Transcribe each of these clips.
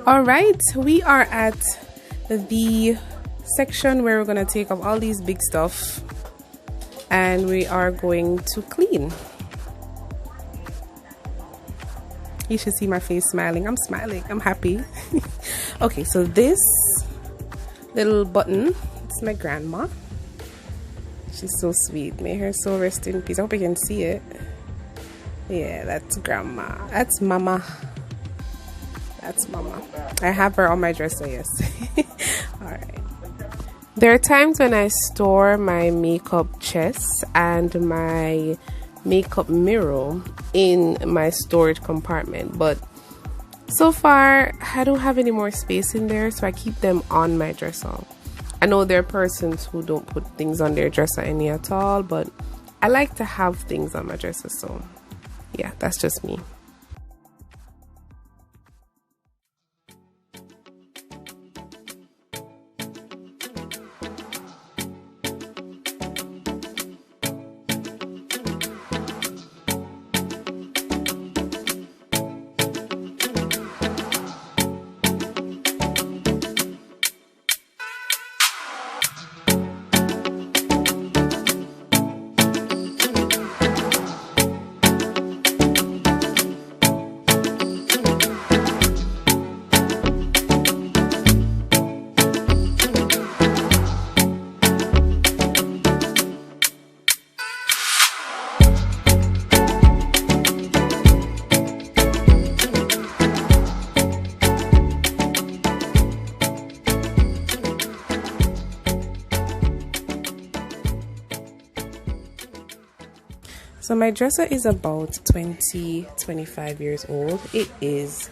All right, we are at the section where we're gonna take off all these big stuff and we are going to clean. You should see my face smiling. I'm smiling, I'm happy. Okay, so this little button, it's my grandma. She's so sweet. May her soul rest in peace. I hope you can see it. Yeah, that's grandma. That's mama. That's mama. I have her on my dresser, yes. Alright. There are times when I store my makeup chest and my makeup mirror in my storage compartment, but so far I don't have any more space in there, so I keep them on my dresser. I know there are persons who don't put things on their dresser any at all, but I like to have things on my dresser, so yeah, that's just me. So my dresser is about 25 years old. It is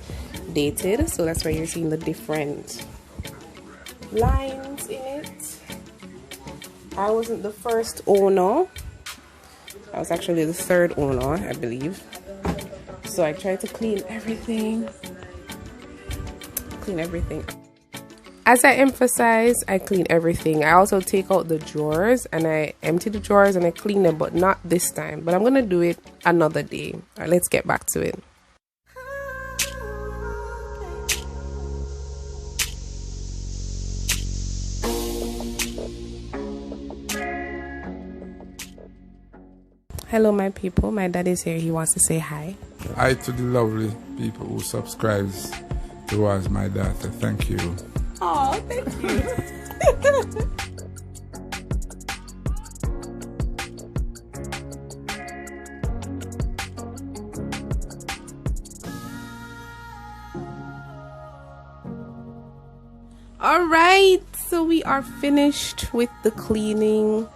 dated, so that's why you're seeing the different lines in it. I wasn't the first owner. I was actually the third owner, I believe. So I tried to clean everything. As I emphasize, I clean everything. I also take out the drawers and I empty the drawers and I clean them, but not this time. But I'm gonna do it another day. All right, let's get back to it. Hello, my people. My dad is here. He wants to say hi. Hi to the lovely people who subscribes towards my daughter. Thank you. Oh, thank you. All right, so we are finished with the cleaning.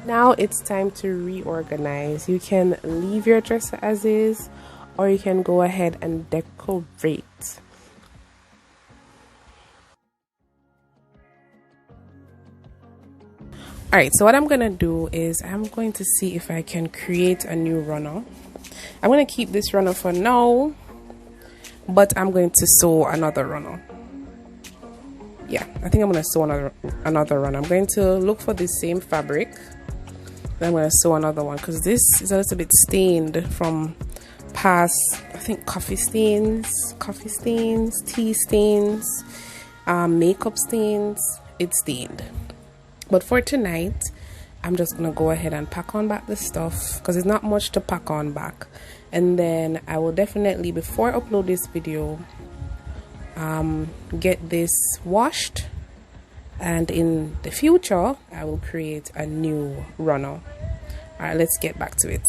Now it's time to reorganize. You can leave your dresser as is, or you can go ahead and decorate. Alright, so what I'm gonna do is I'm going to see if I can create a new runner. I'm gonna keep this runner for now, but I'm going to sew another runner. Yeah, I think I'm gonna sew another runner. I'm going to look for the same fabric. Then I'm gonna sew another one because this is a little bit stained from past, I think, coffee stains, tea stains, makeup stains. It's stained. But for tonight, I'm just gonna go ahead and pack on back the stuff because there's not much to pack on back. And then I will definitely, before I upload this video, get this washed, and in the future I will create a new runner. All right, let's get back to it.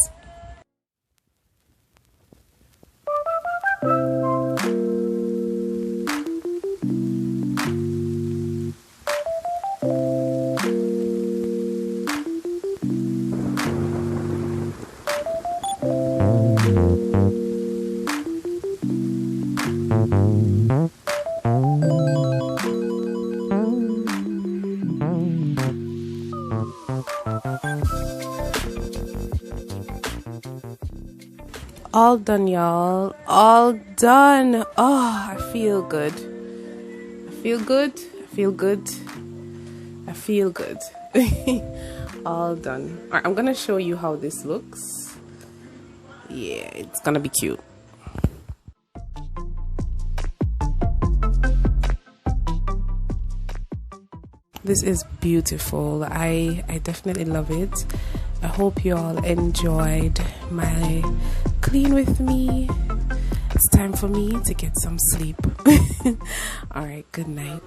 All done, y'all. All done. Oh, I feel good. I feel good. I feel good. I feel good. All done. All right, I'm gonna show you how this looks. Yeah, it's gonna be cute. This is beautiful. I definitely love it. I hope you all enjoyed my clean with me. It's time for me to get some sleep. All right, good night.